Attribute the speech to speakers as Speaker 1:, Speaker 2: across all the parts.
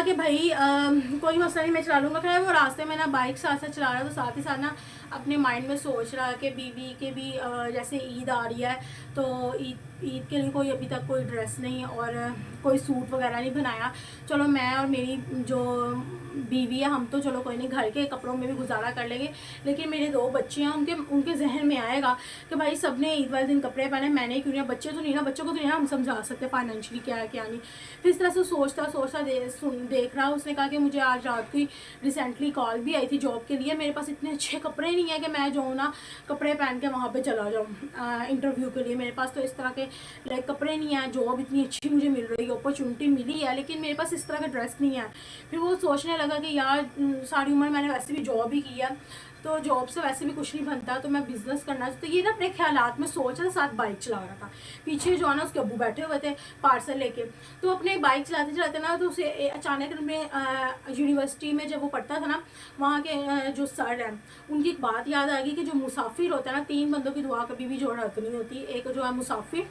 Speaker 1: कहा कि भाई कोई मसला नहीं, मैं चला लूँगा। खैर वो रास्ते में ना बाइक साथ साथ चला रहा है, तो साथ ही साथ ना अपने माइंड में सोच रहा है कि बीवी के भी जैसे ईद आ रही है, तो ईद के लिए कोई अभी तक कोई ड्रेस नहीं और कोई सूट वगैरह नहीं बनाया। चलो मैं और मेरी जो बीवी है हम तो चलो कोई नहीं, घर के कपड़ों में भी गुजारा कर लेंगे, लेकिन मेरे 2 बच्चे हैं, उनके जहन में आएगा कि भाई सबने ईद वाले दिन कपड़े पहने, मैंने क्यों नहीं। बच्चे तो नहीं ना, बच्चों को तो नहीं ना हम समझा सकते फाइनेंशियली क्या है क्या नहीं। फिर इस तरह से सोचता देख रहा। उसने कहा कि मुझे आज रात को रिसेंटली कॉल भी आई थी जॉब के लिए, मेरे पास इतने अच्छे कपड़े नहीं है कि मैं जो ना कपड़े पहन के वहाँ पे चला जाऊँ इंटरव्यू के लिए। मेरे पास तो इस तरह के लाइक कपड़े नहीं है, जॉब इतनी अच्छी मुझे मिल रही है, अपॉर्चुनिटी मिली है, लेकिन मेरे पास इस तरह का ड्रेस नहीं है। फिर वो सोचने लगा कि यार सारी उम्र मैंने वैसे भी जॉब ही की है, तो जॉब से वैसे भी कुछ नहीं बनता, तो मैं बिज़नेस करना। तो ये ना अपने ख्यालात में सोच रहा, साथ बाइक चला रहा था। पीछे जो है ना उसके अब्बू बैठे हुए थे पार्सल लेके, तो अपने बाइक चलाते चलाते ना तो उसे अचानक में यूनिवर्सिटी में जब वो पढ़ता था ना, वहाँ के जो सर हैं उनकी एक बात याद आ गई कि जो मुसाफिर होता है ना, 3 बंदों की दुआ कभी भी जो रद्द नहीं होती। एक जो है मुसाफिर,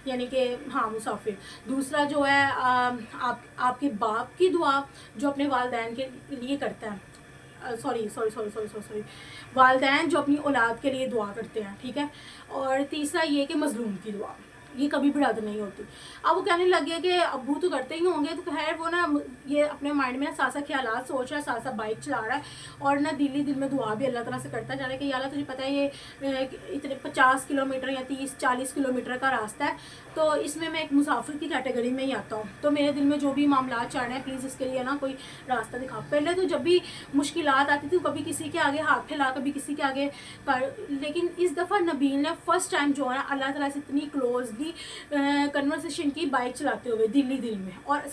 Speaker 1: यानी कि हाँ मुसाफिर। दूसरा जो है आपके बाप की दुआ जो अपने वालदैन के लिए करता है, सॉरी वालदैन जो अपनी औलाद के लिए दुआ करते हैं, ठीक है। और तीसरा ये कि मजलूम की दुआ, ये कभी भी रद्द नहीं होती। अब वो कहने लग गया कि अब्बू तो करते ही होंगे, तो खैर वो ना ये अपने माइंड में ना साथ साथ ख्यालात सोच रहा है, साथ साथ बाइक चला रहा है, और ना दिल ही दिल में दुआ भी अल्लाह ताला से करता जा रहा है कि या अल्लाह तुझे पता है ये इतने 50 किलोमीटर या 30-40 किलोमीटर का रास्ता है, तो इसमें मैं एक मुसाफिर की कैटेगरी में ही आता हूँ, तो मेरे दिल में जो भी मामला चल रहे हैं प्लीज़ इसके लिए ना कोई रास्ता दिखाओ। पहले तो जब भी मुश्किलात आती थी कभी किसी के आगे हाथ फैला, कभी किसी के आगे कर, लेकिन इस दफ़ा नबील ने फर्स्ट टाइम जो है ना अल्लाह ताला से इतनी क्लोजली कन्वर्सेशन की बाइक चलाते हुए दिल ही दिल में, और